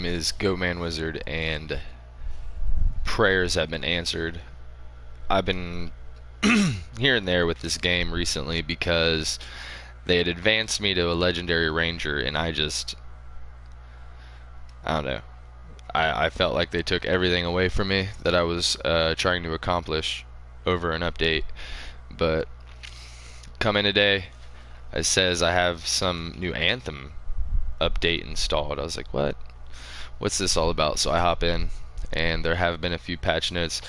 name is GoatManWizard, and prayers have been answered. I've been here and there with this game recently because they had advanced me to a legendary ranger, and I don't know. I felt like they took everything away from me that I was trying to accomplish over an update. But coming today, it says I have some new Anthem update installed. I was like, what? What's this all about? So I hop in, and there have been a few patch notes.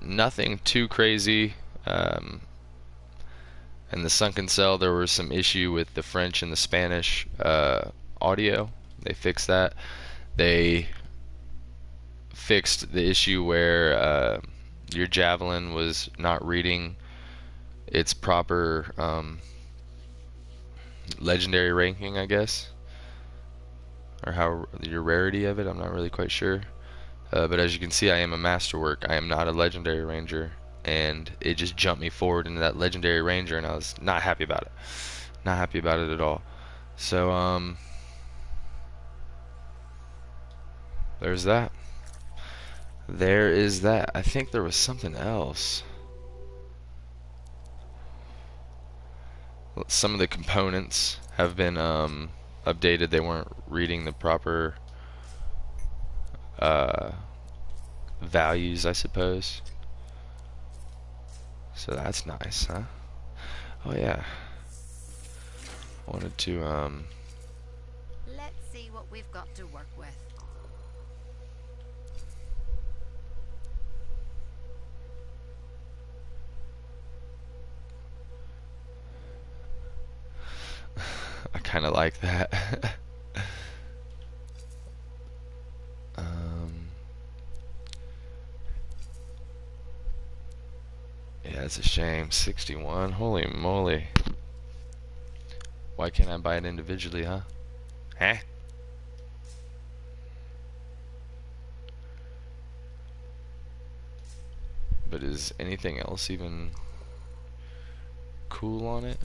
Nothing too crazy. In the Sunken Cell, there was some issue with the French and the Spanish audio. They fixed that. They fixed the issue where your javelin was not reading its proper legendary ranking, I guess, or how your rarity of it. I'm not really quite sure. But as you can see, I am a masterwork. I am not a legendary ranger, and it just jumped me forward into that legendary ranger, and I was not happy about it. Not happy about it at all. So there's that. There is that. I think there was something else. Some of the components have been updated. They weren't reading the proper values, I suppose. So that's nice, huh? Oh yeah. I wanted to Let's see what we've got to work with. I kind of like that. Yeah, it's a shame. 61. Holy moly. Why can't I buy it individually, huh? Huh? But is anything else even cool on it?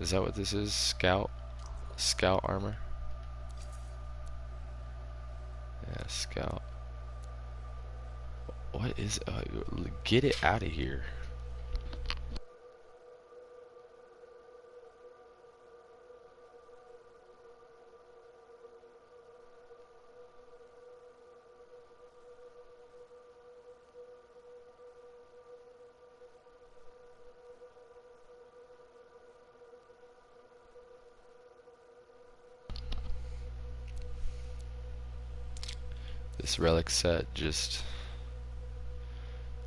Is that what this is? Scout armor? Yeah, scout. What is get it out of here. This relic set just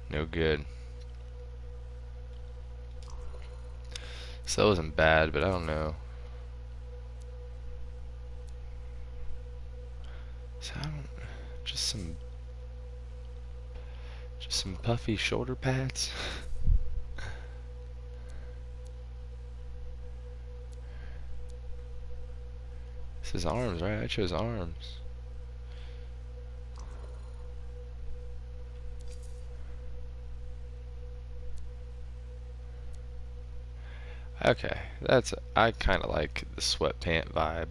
no good. So that wasn't bad, but I don't know. So I don't, just some puffy shoulder pads. This is arms, right? I chose arms. Okay, I kind of like the sweatpant vibe.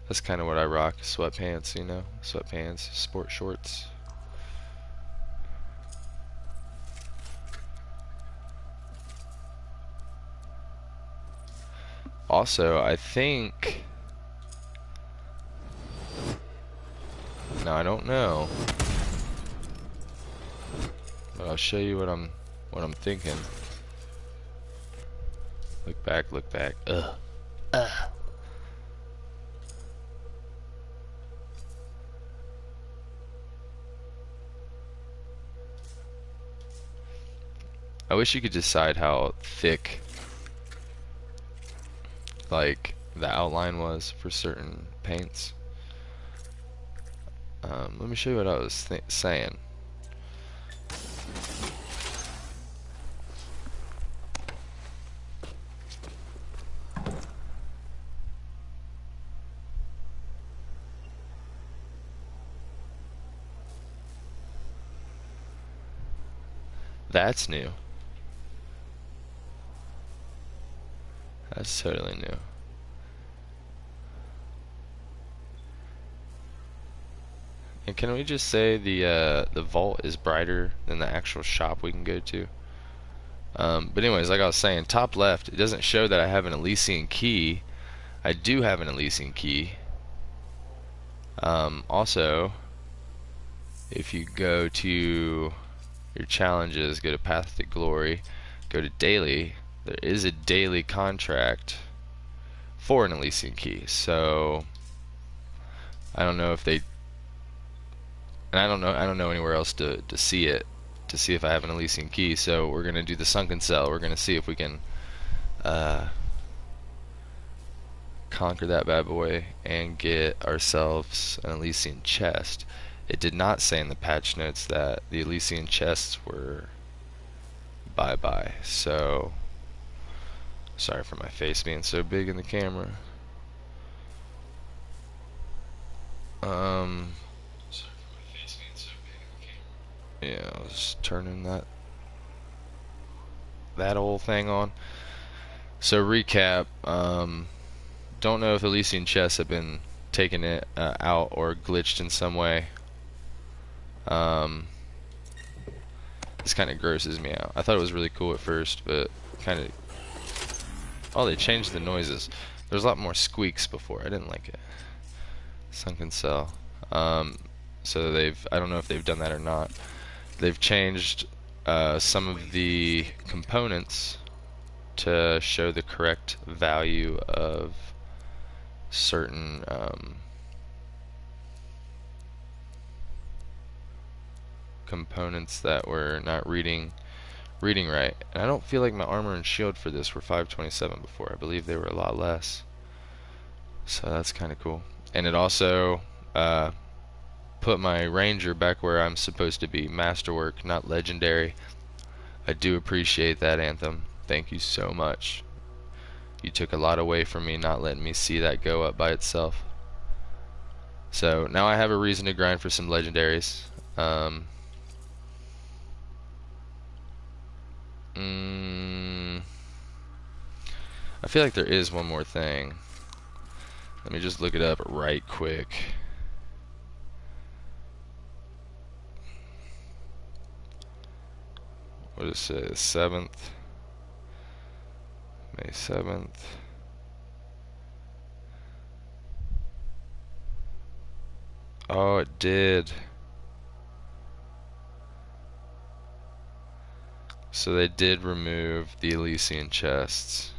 That's kind of what I rock, sweatpants, you know, sweatpants, sport shorts. Also, I think, now I don't know, but I'll show you what I'm thinking. Look back, look back. Ugh. Ugh. I wish you could decide how thick like the outline was for certain paints. Let me show you what I was saying. That's new. That's totally new. And can we just say the vault is brighter than the actual shop we can go to? But anyways, like I was saying, top left, it doesn't show that I have an Elysian key. I do have an Elysian key. Also, if you go to your challenges, go to Path to Glory, go to Daily, there is a daily contract for an Elysian key. So I don't know if they, and I don't know anywhere else to see it, to see if I have an Elysian key. So we're gonna do the sunken cell. We're gonna see if we can conquer that bad boy and get ourselves an Elysian chest. It did not say in the patch notes that the Elysian chests were bye-bye. So sorry for my face being so big in the camera. Yeah, I was turning that whole thing on. So recap, don't know if Elysian chests have been taken out or glitched in some way. This kind of grosses me out. I thought it was really cool at first, but kind of... Oh, they changed the noises. There's a lot more squeaks before. I didn't like it. Sunken cell. So they've... I don't know if they've done that or not. They've changed some of the components to show the correct value of certain components that were not reading right. And I don't feel like my armor and shield for this were 527 before. I believe they were a lot less. So that's kind of cool. And it also put my ranger back where I'm supposed to be, masterwork, not legendary. I do appreciate that, Anthem. Thank you so much. You took a lot away from me, not letting me see that go up by itself. So now I have a reason to grind for some legendaries. I feel like there is one more thing. Let me just look it up right quick. What does it say? 7th. May 7th. Oh, it did. So they did remove the Elysian chests.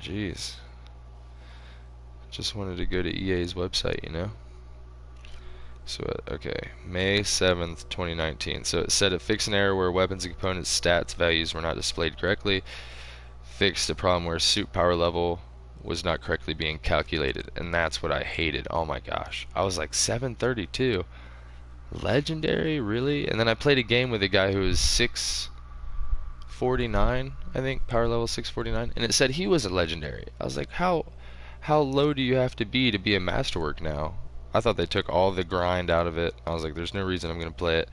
Jeez. Just wanted to go to EA's website, you know? So, okay, May 7th, 2019. So it said it fixed an error where weapons and components stats values were not displayed correctly. Fixed a problem where suit power level was not correctly being calculated. And that's what I hated. Oh my gosh. I was like 732. Legendary? Really? And then I played a game with a guy who was 649, I think, power level 649, and it said he was a legendary. I was like, how low do you have to be a masterwork now? I thought they took all the grind out of it. I was like, there's no reason I'm going to play it.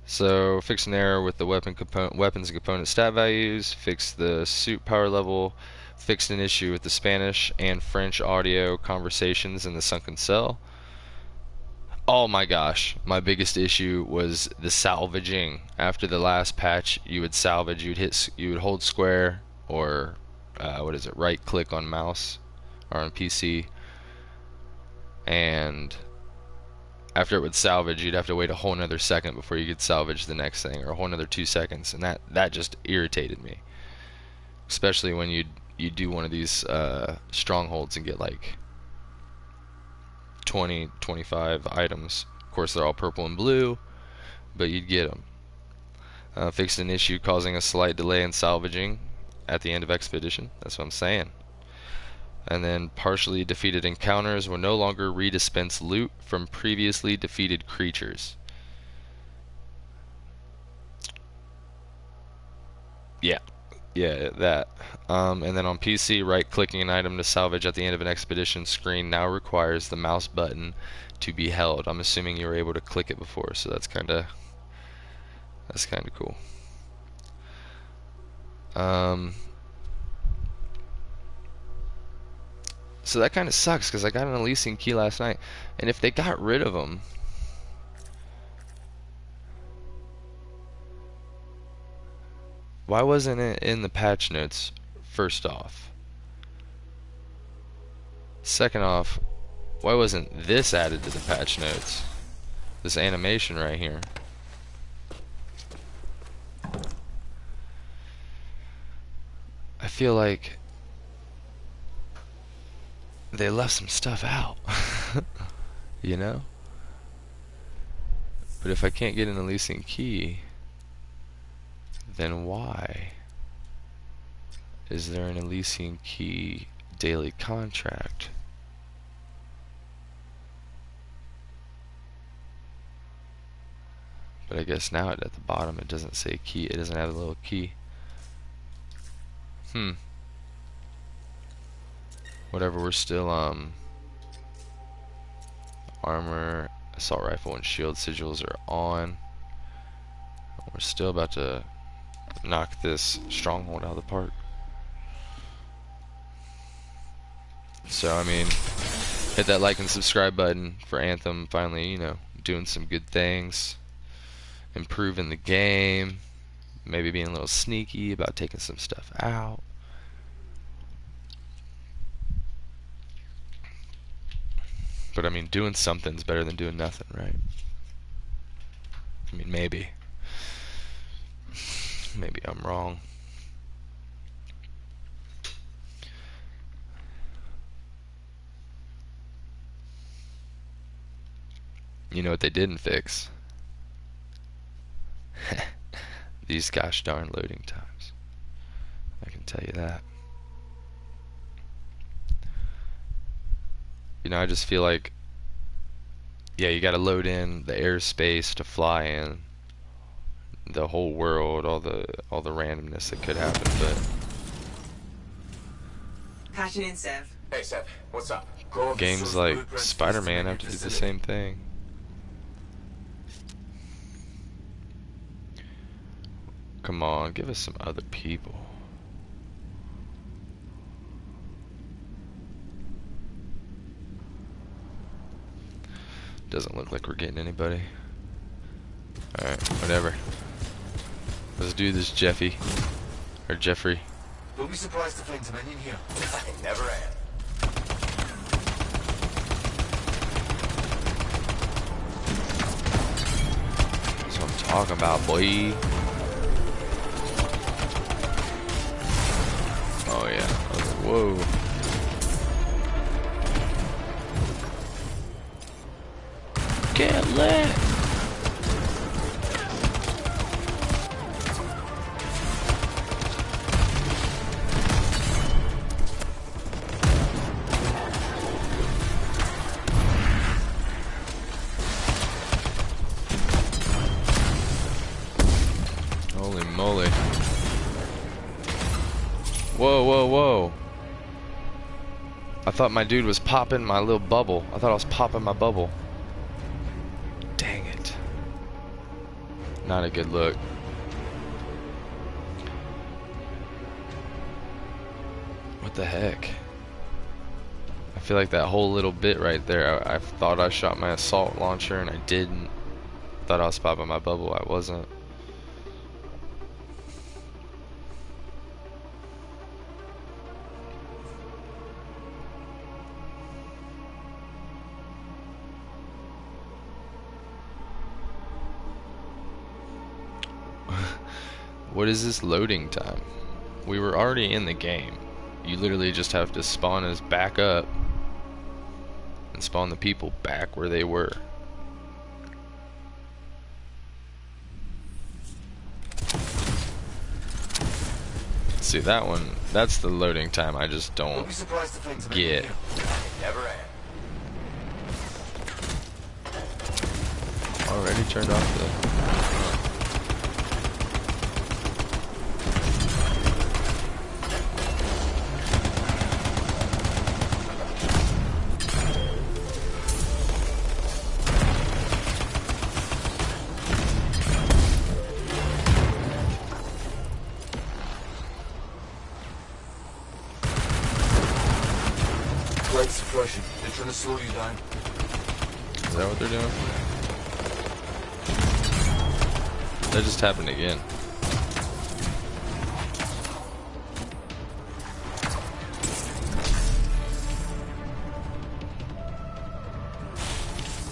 So, fix an error with the weapons and component stat values, fix the suit power level, fixed an issue with the Spanish and French audio conversations in the sunken cell. Oh my gosh, my biggest issue was the salvaging. After the last patch, you would salvage, you would hold square or right click on mouse or on PC, and after it would salvage, you'd have to wait a whole another second before you could salvage the next thing, or a whole another 2 seconds, and that just irritated me. Especially when you do one of these strongholds and get like 20, 25 items. Of course, they're all purple and blue, but you'd get them. Fixed an issue causing a slight delay in salvaging at the end of expedition. That's what I'm saying. And then partially defeated encounters will no longer redispense loot from previously defeated creatures. Yeah, Yeah, that. And then on PC, right-clicking an item to salvage at the end of an expedition screen now requires the mouse button to be held. I'm assuming you were able to click it before, so that's kind of cool. So that kind of sucks because I got an Elysian key last night, and if they got rid of them, why wasn't it in the patch notes? First off, second off, why wasn't this added to the patch notes? This animation right here. I feel like they left some stuff out, you know? But if I can't get an Elysian key, then why is there an Elysian key daily contract? But I guess now at the bottom it doesn't say key, it doesn't have a little key. Whatever, we're still armor, assault rifle, and shield sigils are on. We're still about to knock this stronghold out of the park. So I mean, hit that like and subscribe button for Anthem finally, you know, doing some good things, improving the game, maybe being a little sneaky about taking some stuff out. But I mean, doing something's better than doing nothing, right? I mean, maybe I'm wrong. You know what they didn't fix? These gosh darn loading times. I can tell you that. You know, I just feel like, yeah, you gotta load in the airspace to fly in the whole world, all the randomness that could happen, but Patching in, Sev. Hey, Sev, what's up? games like Spider-Man have to do the same thing. Come on, give us some other people. Doesn't look like we're getting anybody. Alright, whatever. Let's do this, Jeffy. Or Jeffrey. Don't be surprised to find some in here. I never am. That's what I'm talking about, boy. Oh yeah. I was like, whoa. Get lit. Holy moly. Whoa, whoa, whoa. I thought my dude was popping my little bubble. I thought I was popping my bubble. Dang it. Not a good look. What the heck? I feel like that whole little bit right there, I thought I shot my assault launcher and I didn't. Thought I was popping my bubble, I wasn't. What is this loading time? We were already in the game. You literally just have to spawn us back up and spawn the people back where they were. See, that one, that's the loading time I just don't get. Never am. Already turned off the... Light suppression. They're trying to slow you down. Is that what they're doing? That just happened again.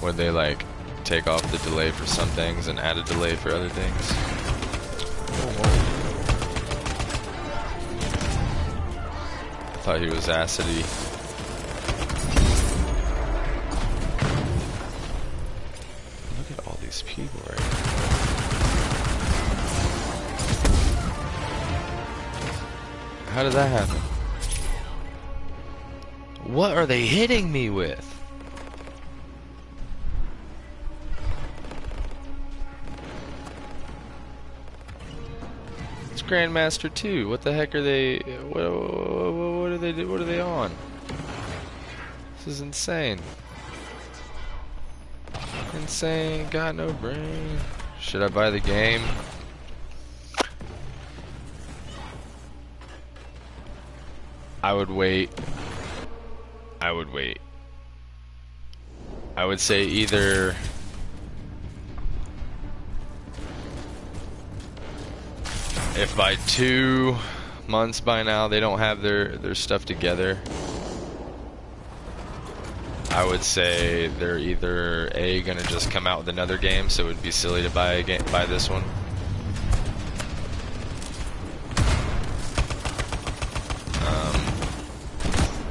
Would they like take off the delay for some things and add a delay for other things? I thought he was acidy. Look at all these people right now. How did that happen? What are they hitting me with? It's Grandmaster 2. What the heck are they? What are they? What are they on? This is insane. Insane. Got no brain. Should I buy the game? I would wait. I would wait. I would say either if by 2 months by now they don't have their stuff together, I would say they're either A, gonna just come out with another game, so it would be silly to buy this one.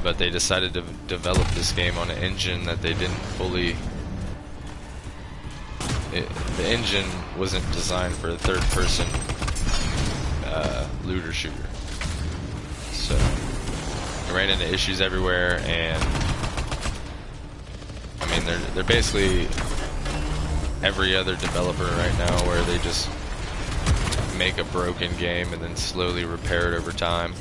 But they decided to develop this game on an engine that they didn't fully... the engine wasn't designed for a third-person looter shooter. So, I ran into issues everywhere, and... I mean, they're basically every other developer right now, where they just make a broken game and then slowly repair it over time.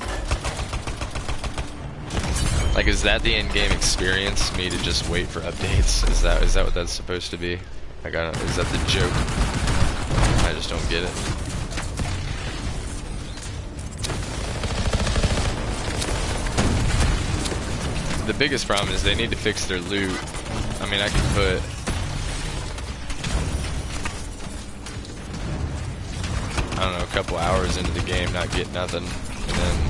Like, is that the in-game experience? Me to just wait for updates? Is that what that's supposed to be? Is that the joke? I just don't get it. The biggest problem is they need to fix their loot. I mean, I could put... I don't know, a couple hours into the game, not get nothing, and then...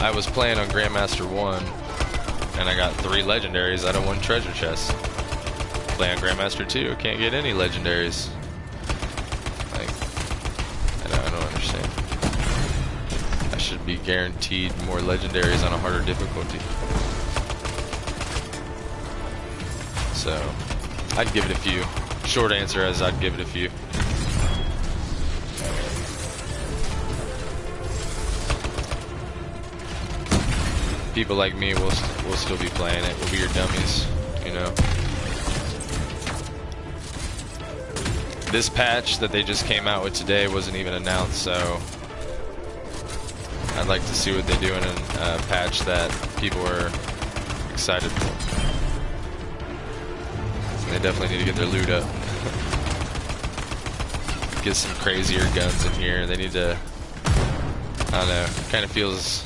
I was playing on Grandmaster 1, and I got 3 legendaries out of 1 treasure chest. Play on Grandmaster 2, can't get any legendaries. Like, I don't understand. I should be guaranteed more legendaries on a harder difficulty. So, I'd give it a few. Short answer is I'd give it a few. People like me will still be playing it. We'll be your dummies, you know. This patch that they just came out with today wasn't even announced, so I'd like to see what they do in a patch that people are excited for. They definitely need to get their loot up. Get some crazier guns in here. They need to, I don't know, kind of feels...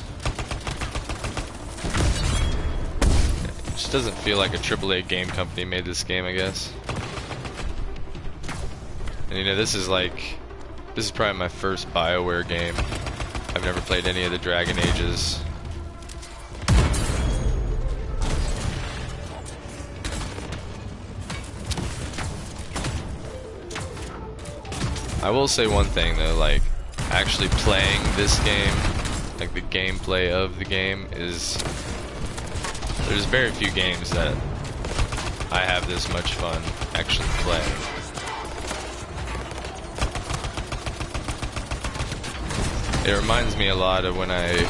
It doesn't feel like a AAA game company made this game, I guess. And you know, this is probably my first Bioware game. I've never played any of the Dragon Ages. I will say one thing though, like, actually playing this game, like the gameplay of the game is... There's very few games that I have this much fun actually playing. It reminds me a lot of when I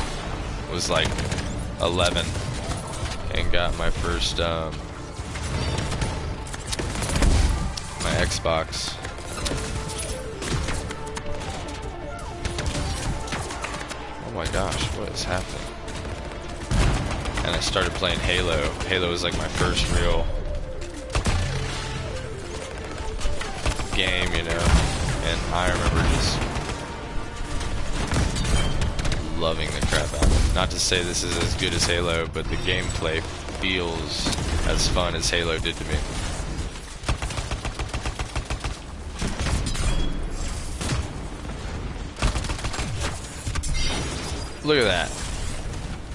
was like 11 and got my first my Xbox. Oh my gosh, what is happening? And I started playing Halo. Halo was like my first real game, you know. And I remember just loving the crap out of it. Not to say this is as good as Halo, but the gameplay feels as fun as Halo did to me. Look at that.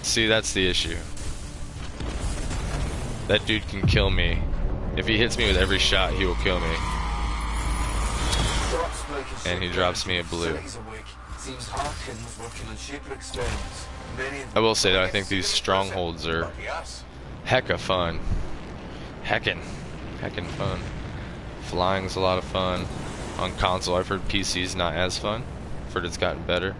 See, that's the issue. That dude can kill me. If he hits me with every shot, he will kill me. And he drops me a blue. I will say that I think these strongholds are hecka fun. Heckin' fun. Flying's a lot of fun. On console, I've heard PC's not as fun. I've heard it's gotten better.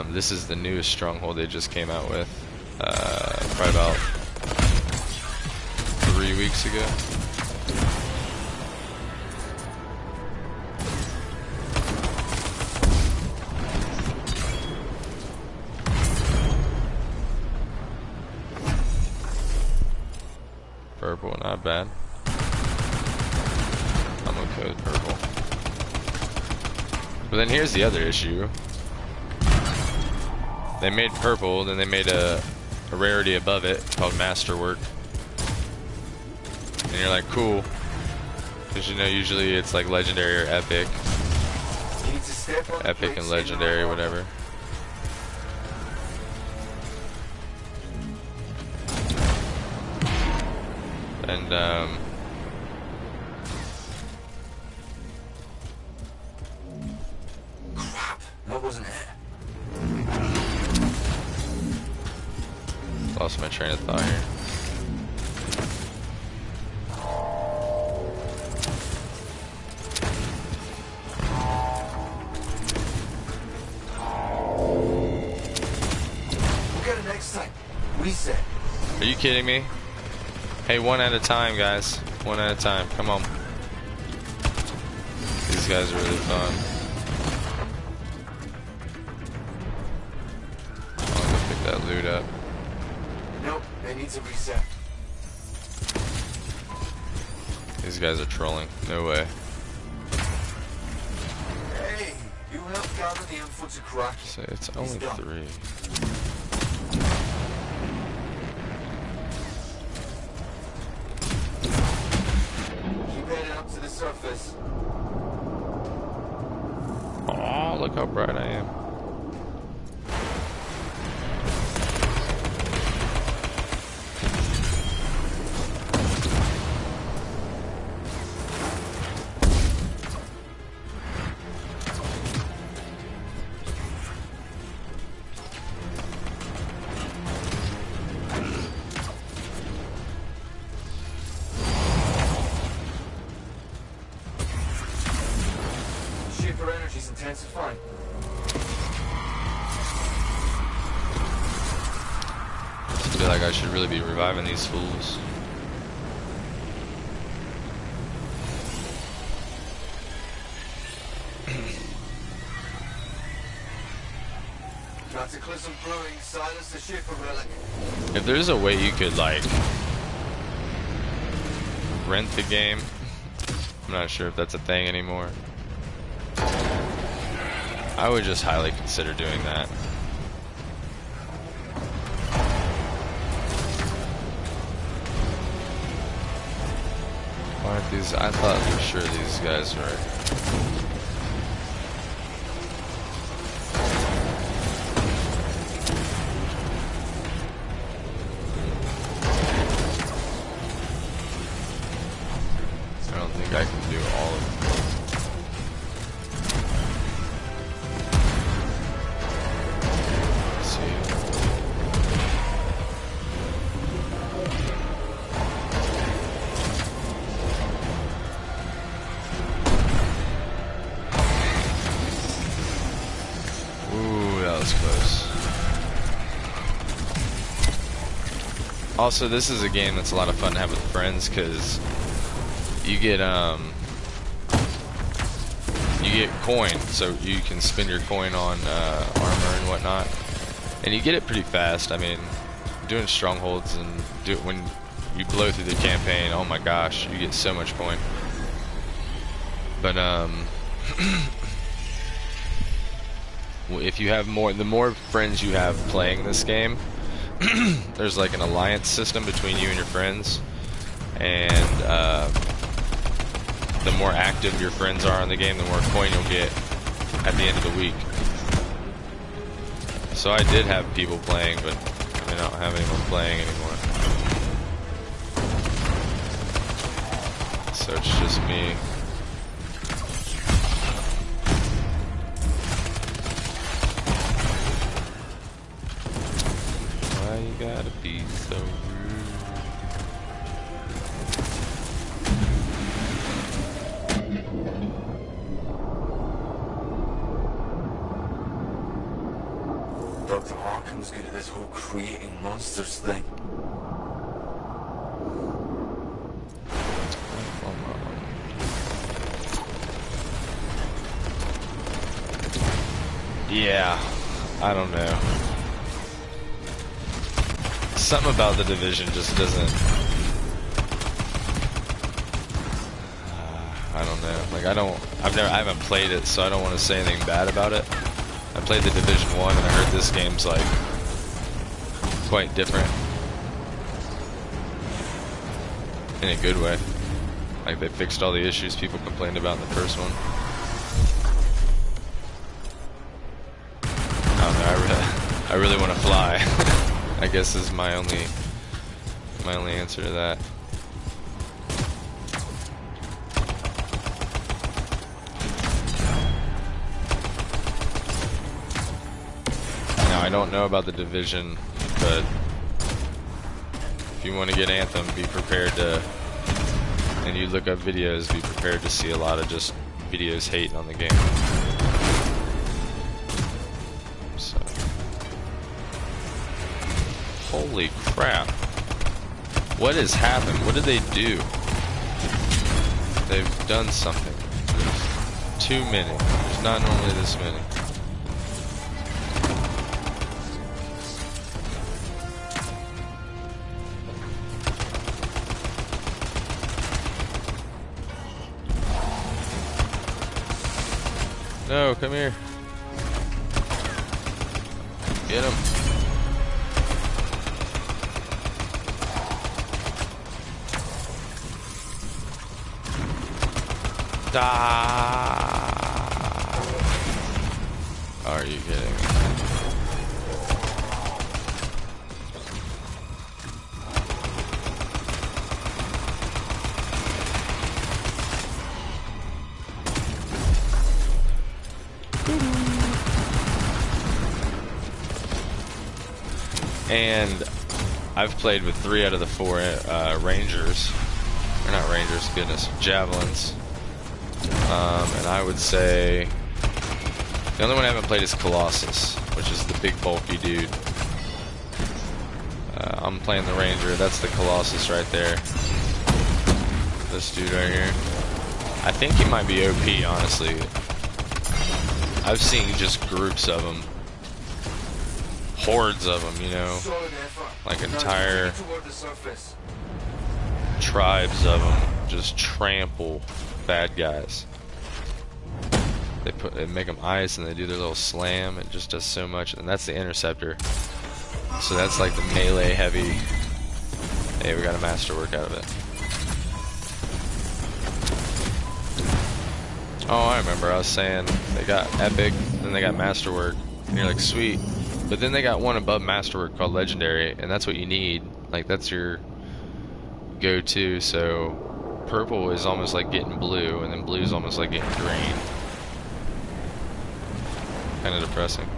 This is the newest stronghold they just came out with. Probably about 3 weeks ago. Purple, not bad. I'm okay with purple. But then here's the other issue. They made purple, then they made a rarity above it called Masterwork. And you're like, cool. Because you know, usually it's like legendary or epic. Epic and legendary, whatever. And crap, that wasn't it. Lost my train of thought here. We'll get it next time. Reset. Are you kidding me? Hey, one at a time, guys. One at a time. Come on. These guys are really fun. I'm gonna pick that loot up. Nope, they need to reset. These guys are trolling. No way. Hey, you helped gather the info to crack. So it's only 3. Keep heading up to the surface. Oh, look how bright I am. Shipper energy's intensifying. I feel like I should really be reviving these fools. Cataclysm brewing, silence the shipper relic. If there's a way you could, like, rent the game, I'm not sure if that's a thing anymore. I would just highly consider doing that. Why aren't these? I thought for sure these guys were. I don't think I can do all of them. Also, this is a game that's a lot of fun to have with friends because you get coin, so you can spend your coin on armor and whatnot, and you get it pretty fast. I mean, doing strongholds and when you blow through the campaign, oh my gosh, you get so much coin. But if you have more, the more friends you have playing this game, there's like an alliance system between you and your friends, and the more active your friends are in the game, the more coin you'll get at the end of the week. So I did have people playing, but I don't have anyone playing anymore. So it's just me. Why you gotta be so rude? Dr. Harkin's good at this whole creating monsters thing. Yeah, I don't know. Something about the Division just doesn't. I don't know. Like I haven't played it, so I don't want to say anything bad about it. I played the Division 1 and I heard this game's like quite different. In a good way. Like they fixed all the issues people complained about in the first one. I don't know, I really want to fly. I guess is my only answer to that. Now I don't know about the Division, but if you want to get Anthem, be prepared to, and you look up videos, be prepared to see a lot of just videos hating on the game. So. Holy crap. What has happened? What did they do? They've done something. There's too many. There's not normally this many. No, come here. Get him. Are you kidding me? And I've played with 3 out of the 4 Rangers. Or not Rangers, goodness, Javelins. And I would say the only one I haven't played is Colossus, which is the big bulky dude. I'm playing the Ranger. That's the Colossus right there. This dude right here. I think he might be OP, honestly. I've seen just groups of them. Hordes of them, you know. Like entire tribes of them just trample bad guys. They make them ice and they do their little slam. It just does so much, and that's the interceptor. So that's like the melee heavy. Hey, we got a masterwork out of it. Oh, I remember. I was saying they got epic, then they got masterwork, and you're like, sweet. But then they got one above masterwork called legendary, and that's what you need. Like that's your go-to. So purple is almost like getting blue, and then blue is almost like getting green. Kind of depressing.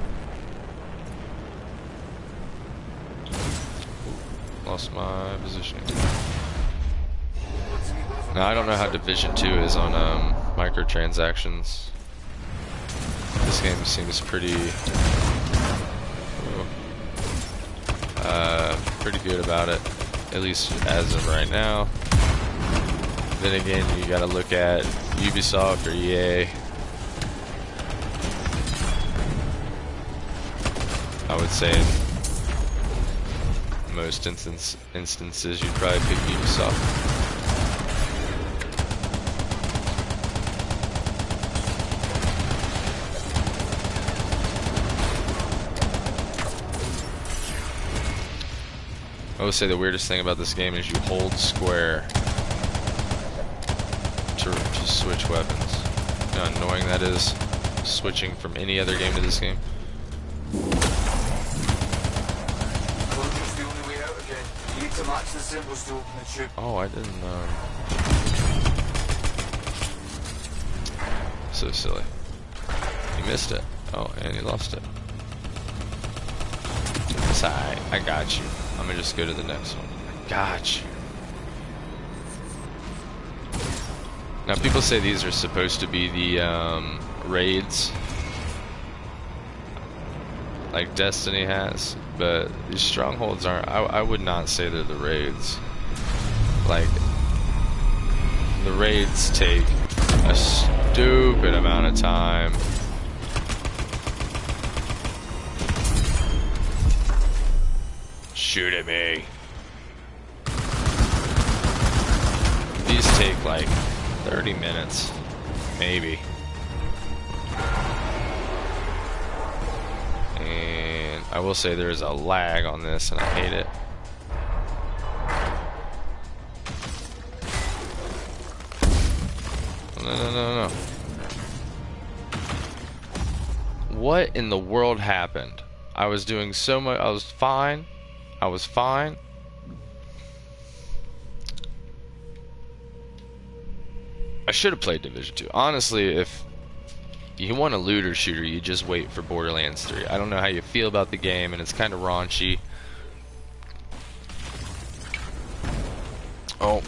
Lost my positioning. Now I don't know how Division 2 is on microtransactions. This game seems pretty pretty good about it, at least as of right now. Then again, you gotta look at Ubisoft or EA. I would say in most instances you'd probably pick Ubisoft. I will say the weirdest thing about this game is you hold square to switch weapons. You know how annoying that is, switching from any other game to this game. Closing's the only way out again. You need to match the symbols to open the tube. Oh, I didn't know. So silly. He missed it. Oh, and he lost it. It's alright. I got you. I'm gonna just go to the next one. I got you. Now, people say these are supposed to be the raids, like Destiny has, but these strongholds aren't. I would not say they're the raids. Like, the raids take a stupid amount of time. Shoot at me. These take like 30 minutes, maybe. And I will say there is a lag on this, and I hate it. No. What in the world happened? I was doing so much. I was fine. I should have played Division 2. Honestly, if you want a looter shooter, you just wait for Borderlands 3. I don't know how you feel about the game, and it's kind of raunchy. Oh,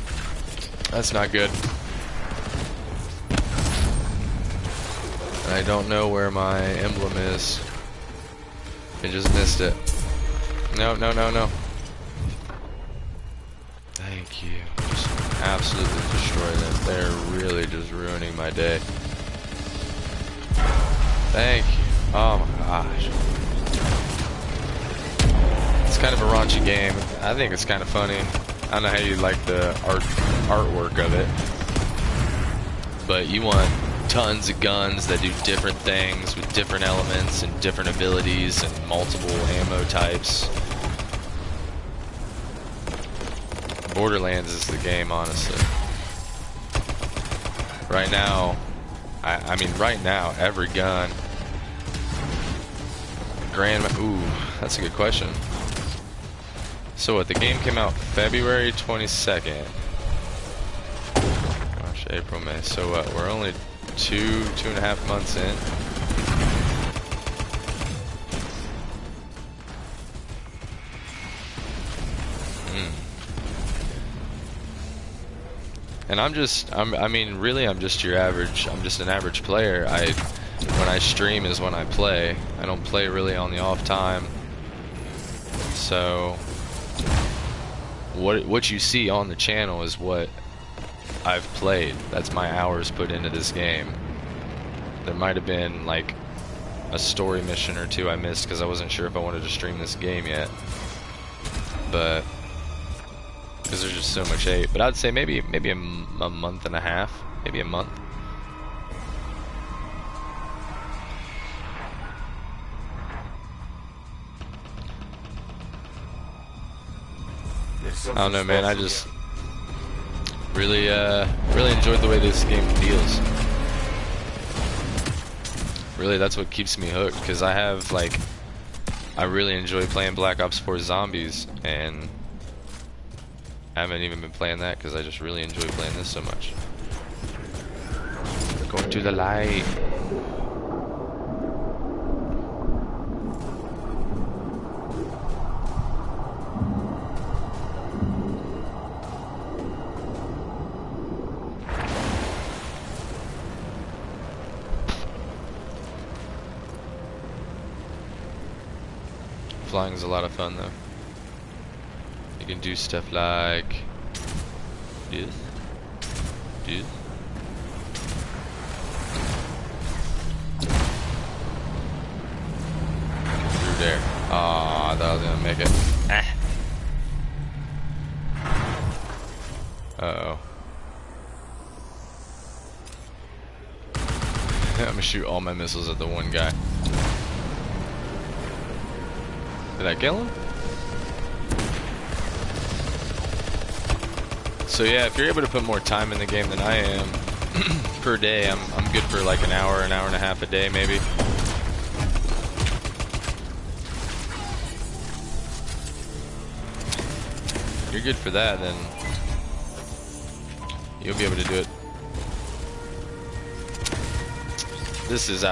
that's not good. I don't know where my emblem is. I just missed it. No. Thank you. Just absolutely destroy them. They're really just ruining my day. Thank you. Oh my gosh. It's kind of a raunchy game. I think it's kind of funny. I don't know how you like the artwork of it, but you want tons of guns that do different things with different elements and different abilities and multiple ammo types. Borderlands is the game, honestly. Right now, I mean, right now, every gun. Ooh, that's a good question. So what, the game came out February 22nd. Gosh, April, May. So what, we're only two and a half months in. And I'm just an average player. When I stream is when I play. I don't play really on the off time. So what you see on the channel is what I've played. That's my hours put into this game. There might have been like a story mission or two I missed because I wasn't sure if I wanted to stream this game yet. But because there's just so much hate. But I'd say maybe a month and a half, maybe a month. I don't know, man. I just really enjoyed the way this game feels. Really, that's what keeps me hooked. Because I really enjoy playing Black Ops 4 Zombies, and I haven't even been playing that because I just really enjoy playing this so much. Going to the light. Flying is a lot of fun though. You can do stuff like this. Through there. Ah, I thought I was gonna make it. Ah. Uh-oh. I'm gonna shoot all my missiles at the one guy. Did I kill him? So yeah, if you're able to put more time in the game than I am per day, I'm good for like an hour and a half a day maybe. If you're good for that, then you'll be able to do it. This is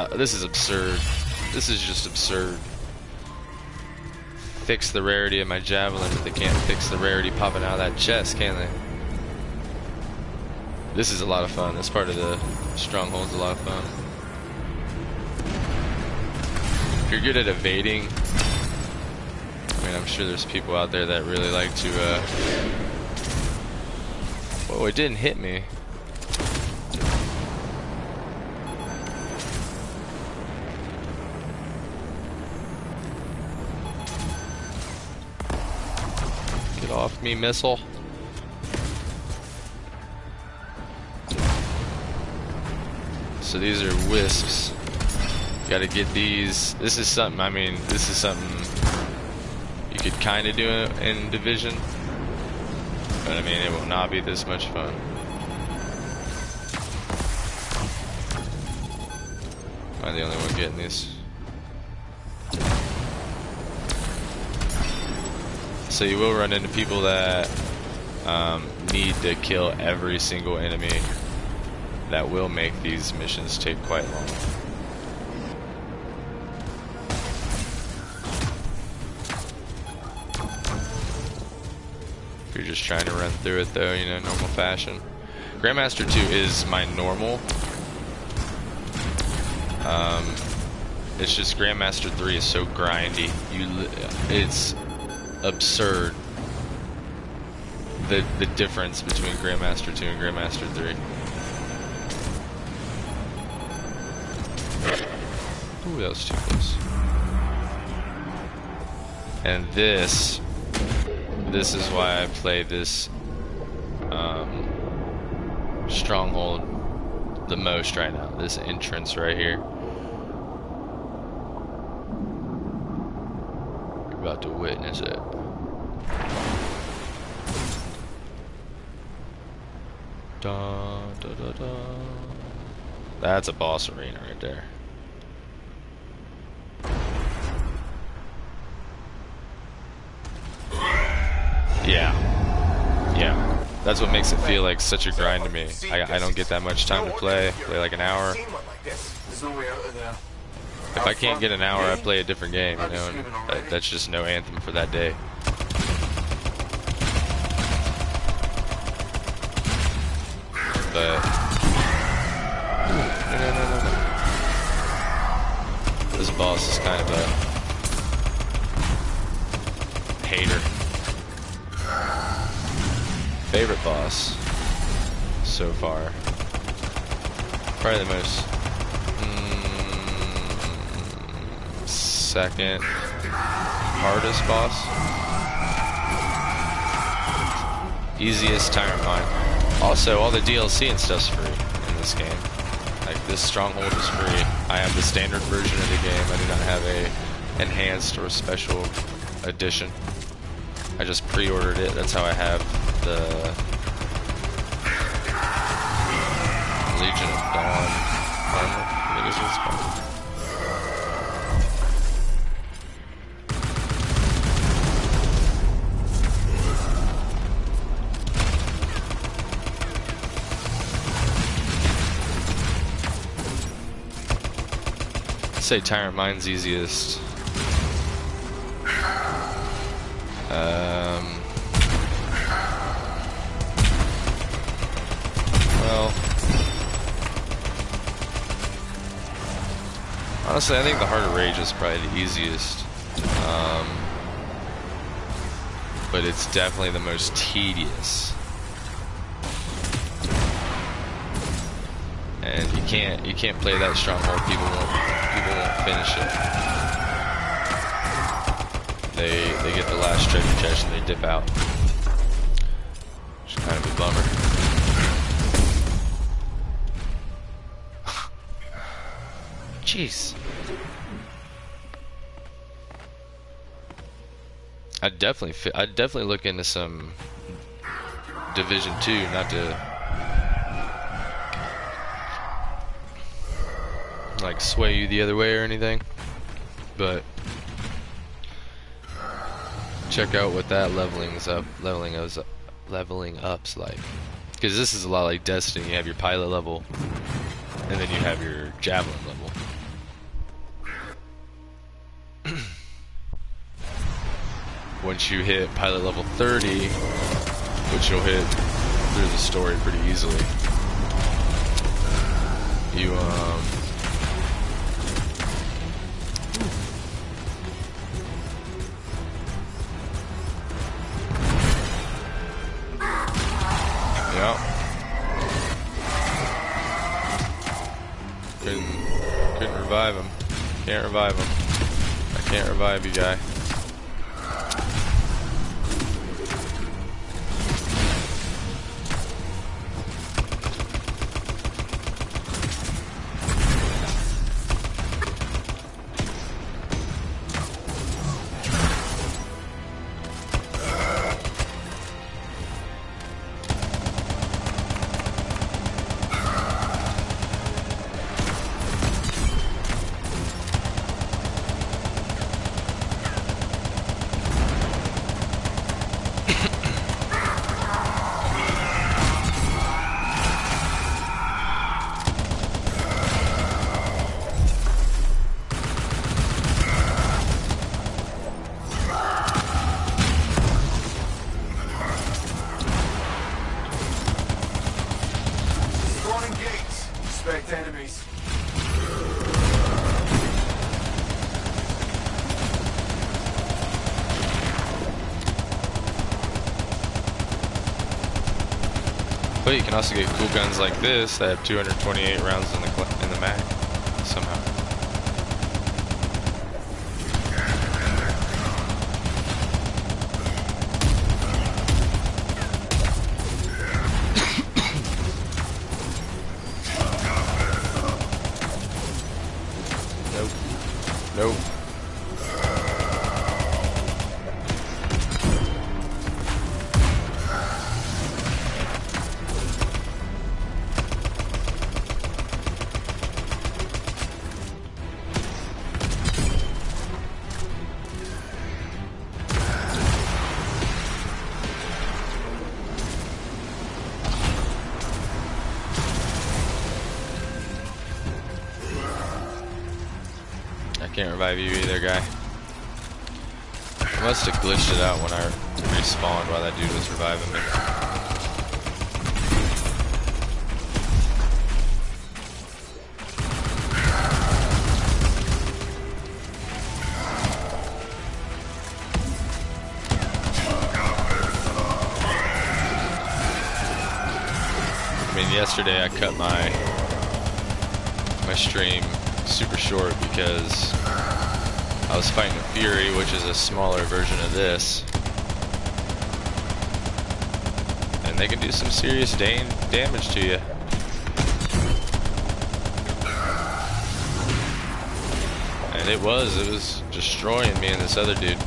absurd. This is just absurd. Fix the rarity of my javelin, but they can't fix the rarity popping out of that chest, can they? This is a lot of fun. This part of the stronghold's a lot of fun. If you're good at evading, I mean, I'm sure there's people out there that really like to, whoa, it didn't hit me. Get off me, missile. So these are wisps. Gotta get these. This is something, I mean, this is something you could kind of do in Division. But I mean, it will not be this much fun. Am I the only one getting these? So you will run into people that need to kill every single enemy. That will make these missions take quite long. If you're just trying to run through it though, you know, normal fashion. Grandmaster 2 is my normal. It's just Grandmaster 3 is so grindy. It's absurd. The difference between Grandmaster 2 and Grandmaster 3. Ooh, that was too close. And this is why I play this stronghold the most right now. This entrance right here. You're about to witness it. Dun, dun, dun, dun. That's a boss arena right there. Yeah. That's what makes it feel like such a grind to me. I don't get that much time to play like an hour. If I can't get an hour, I play a different game, you know, and that's just no Anthem for that day. But no. This boss is kind of a hater. Favorite boss so far. Probably the most second hardest boss. Easiest Tyrant Mine. Also, all the DLC and stuff's free in this game. Like, this stronghold is free. I have the standard version of the game. I do not have a enhanced or special edition. I just pre-ordered it. That's how I have the Legion of Dawn armor. I think is what it's called. I'd say Tyrant Mine's easiest. Well, honestly, I think the Heart of Rage is probably the easiest, but it's definitely the most tedious. And you can't play that stronghold. People won't finish it. They get the last treasure chest and they dip out. Which is kind of a bummer. Jeez. I'd definitely look into some Division 2, not to like sway you the other way or anything, but check out what that leveling up's like, because this is a lot like Destiny. You have your pilot level, and then you have your javelin level. Once you hit pilot level 30, which you'll hit through the story pretty easily, you yeah. Couldn't revive him. Can't revive him. I can't revive you, guy. Enemies. But you can also get cool guns like this that have 228 rounds in the mag somehow. Nope. Can't revive you either, guy. I must have glitched it out when I respawned while that dude was reviving me. I mean, yesterday I cut my stream super short because I was fighting a Fury, which is a smaller version of this, and they can do some serious damage to you. And it was destroying me and this other dude.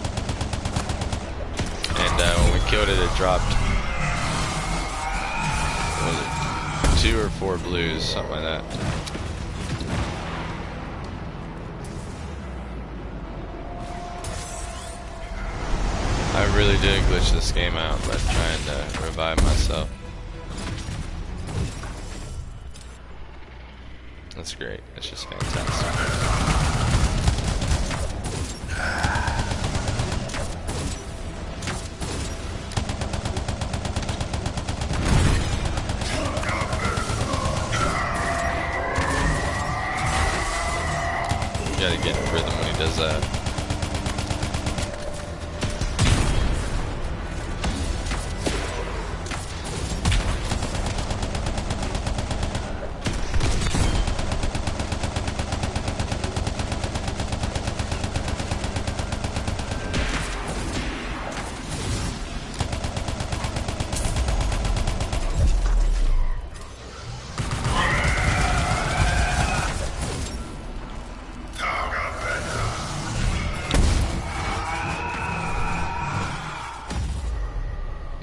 And when we killed it, it dropped, what was it, 2 or 4 blues, something like that. I really did glitch this game out by trying to revive myself. That's great. It's just fantastic. You gotta get in rhythm when he does that.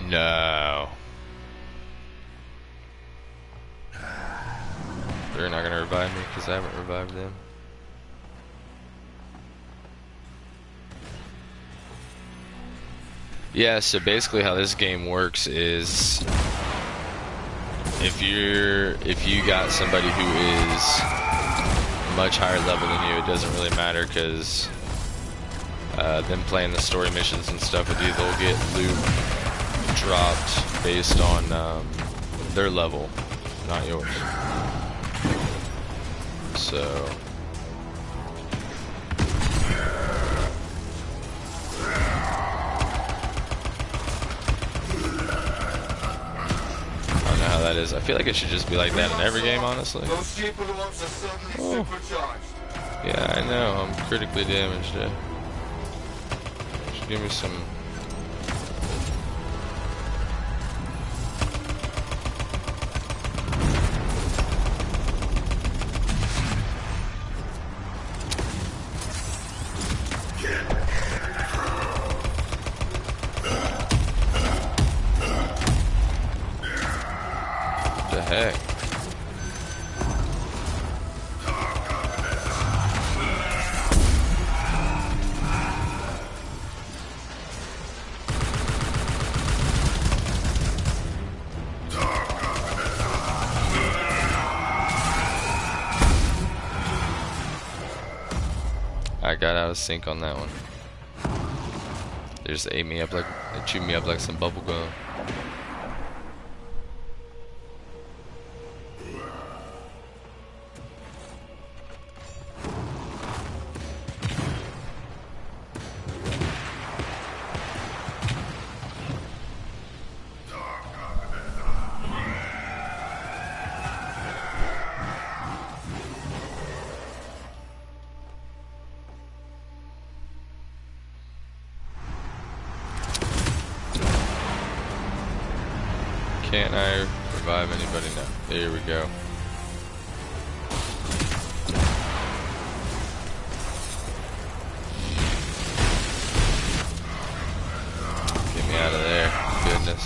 No. because I haven't revived them. Yeah, so basically how this game works is if you got somebody who is much higher level than you, it doesn't really matter, because them playing the story missions and stuff with you, they'll get loot dropped based on their level, not yours. So that is. I feel like it should just be like that in every game, honestly. Oh. Yeah, I know. I'm critically damaged. Should give me some. Heck. I got out of sync on that one. They just ate me up like, they chewed me up like some bubble gum. Can't I revive anybody now? There we go. Get me out of there. Goodness.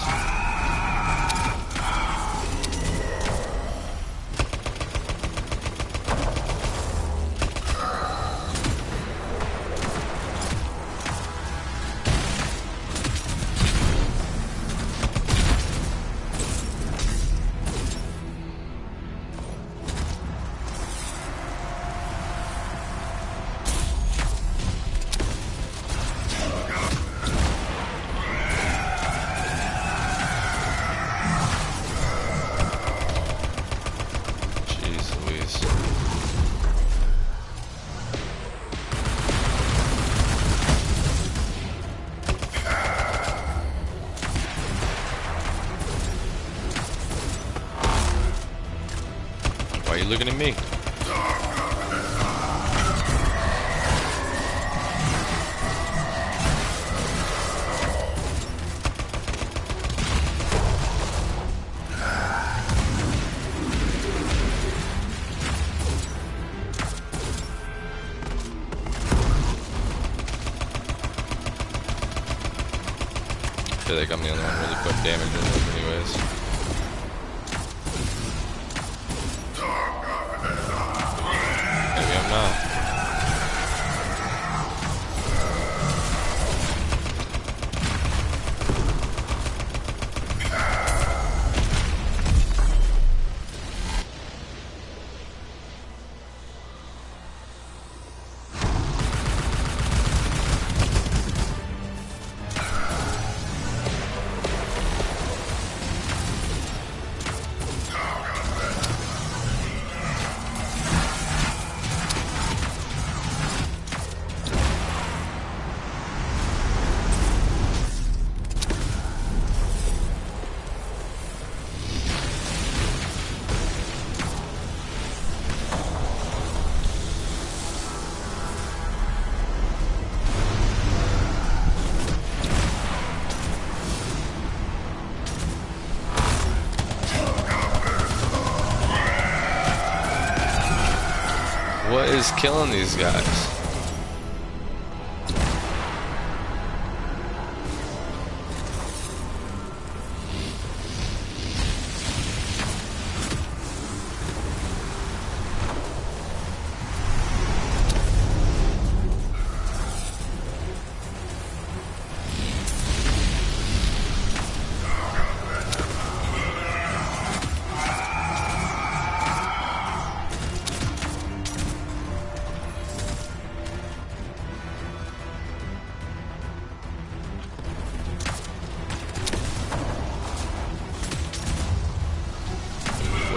Why are you looking at me? I feel like I'm the only one really putting damage in them anyways. Maybe I'm not. What is killing these guys?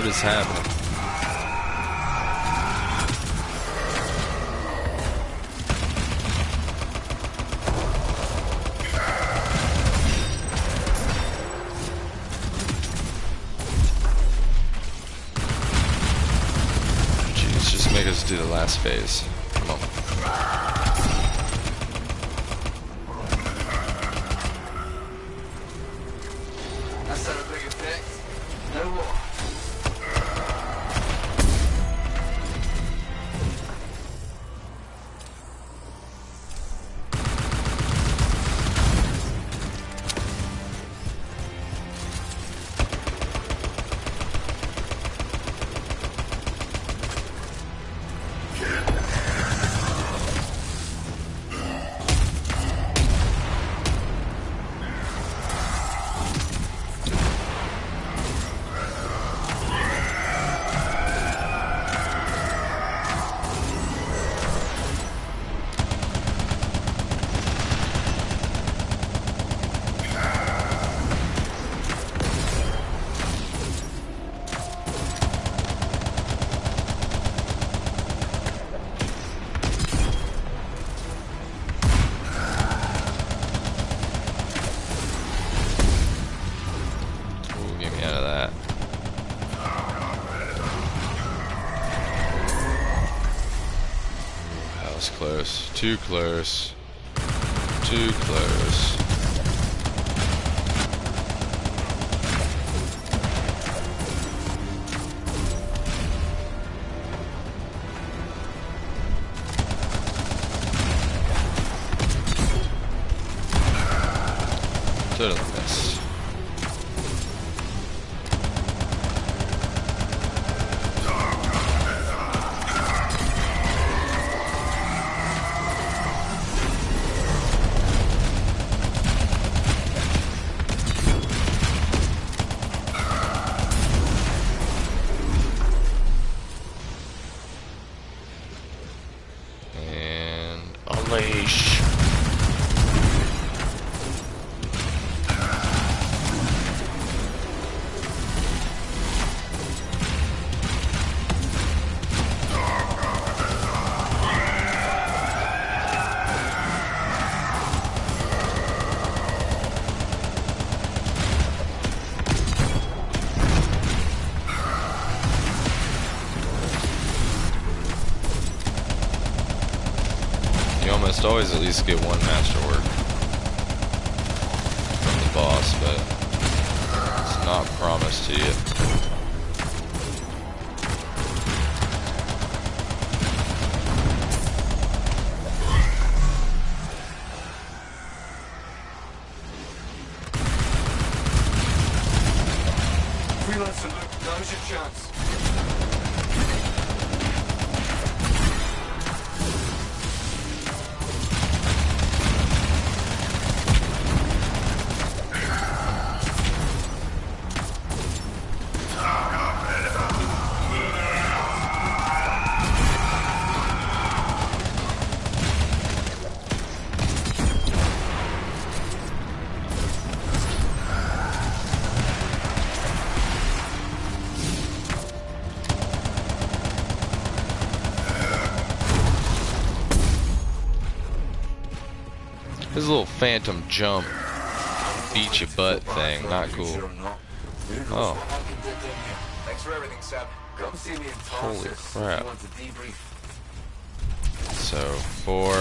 is happening? Jeez, just make us do the last phase. Come on. That's not a big effect. No more. Close. Too close. Too close. Totally missed. Unleash. You almost always at least get one masterwork from the boss, but it's not promised to you. Freelancer, look, now's your chance. His little phantom jump, beat your butt thing, not cool. Oh, Thanks for everything, Sam. Come see me in holy Tarsus. crap. You want to debrief? So 4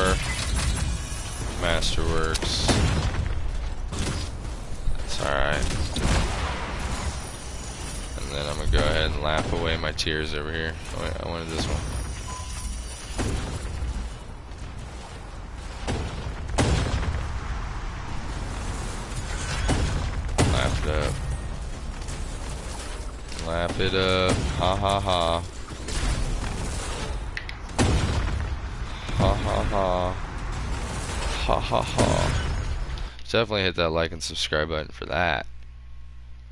masterworks. That's alright. And then I'm gonna go ahead and laugh away my tears over here. Oh, wait, I wanted this one. Laugh it up. Laugh it up. Ha ha ha. Ha ha ha. Ha ha ha. Definitely hit that like and subscribe button for that.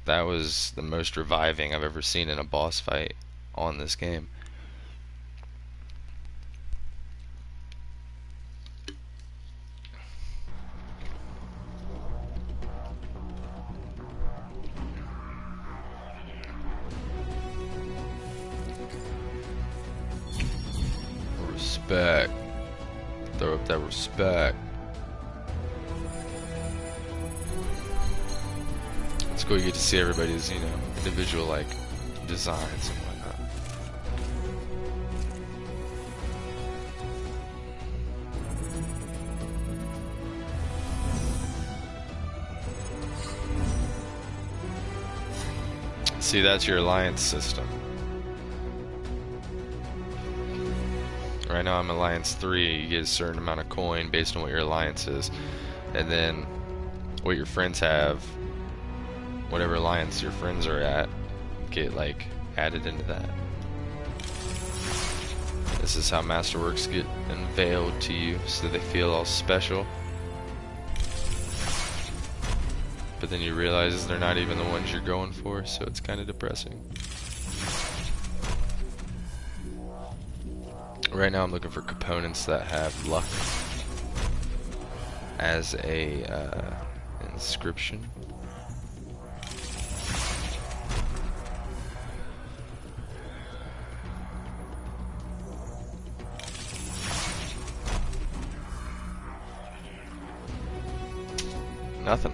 That was the most reviving I've ever seen in a boss fight on this game. respect. Throw up that respect. It's cool you get to see everybody's, you know, individual like designs and whatnot. See, that's your alliance system. Right now I'm Alliance 3, you get a certain amount of coin based on what your alliance is. And then what your friends have, whatever alliance your friends are at, get like added into that. This is how Masterworks get unveiled to you, so they feel all special. But then you realize they're not even the ones you're going for, so it's kind of depressing. Right now I'm looking for components that have luck as a inscription. Nothing.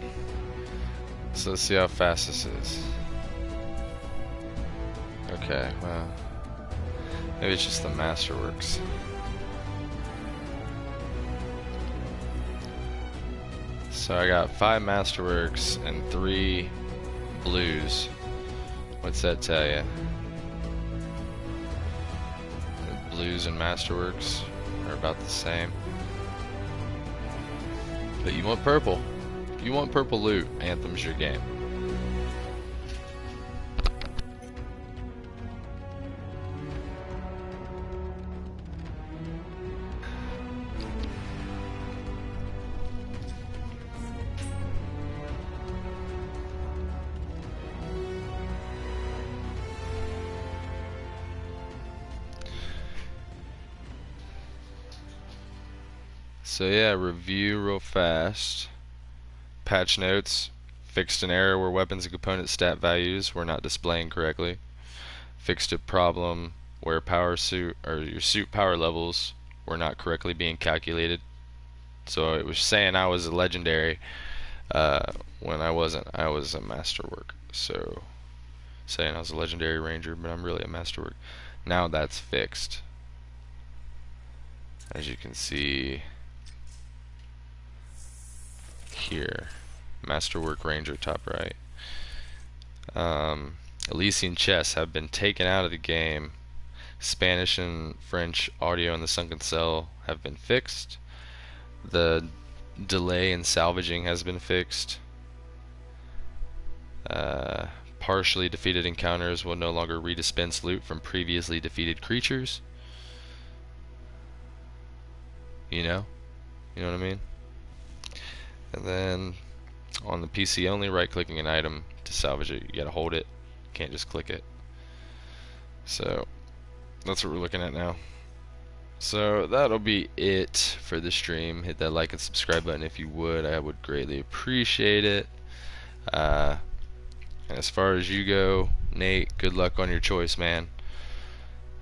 So let's see how fast this is. Okay, well, maybe it's just the Masterworks. So I got 5 Masterworks and 3 blues. What's that tell you? The blues and Masterworks are about the same. But you want purple. If you want purple loot, Anthem's your game. So yeah, review real fast. Patch notes. Fixed an error where weapons and component stat values were not displaying correctly. Fixed a problem where power suit or your suit power levels were not correctly being calculated. So it was saying I was a legendary when I wasn't. I was a masterwork. So saying I was a legendary ranger, but I'm really a masterwork. Now that's fixed. As you can see here, Masterwork Ranger top right. Elysian chests have been taken out of the game. Spanish and French audio in the sunken cell have been fixed. The delay in salvaging has been fixed. Partially defeated encounters will no longer redispense loot from previously defeated creatures. You know what I mean? And then on the PC only, right clicking an item to salvage it, you gotta hold it, can't just click it. So that's what we're looking at now. So that'll be it for the stream. Hit that like and subscribe button if you would. I would greatly appreciate it. And as far as you go, Nate, good luck on your choice, man.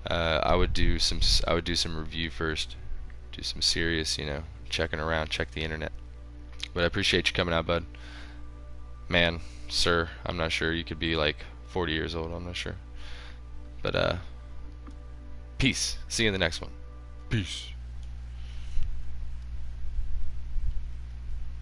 I would do some review first. Do some serious, checking around, check the internet. But I appreciate you coming out, bud. Man, sir, I'm not sure. You could be like 40 years old, I'm not sure. But peace. See you in the next one. Peace.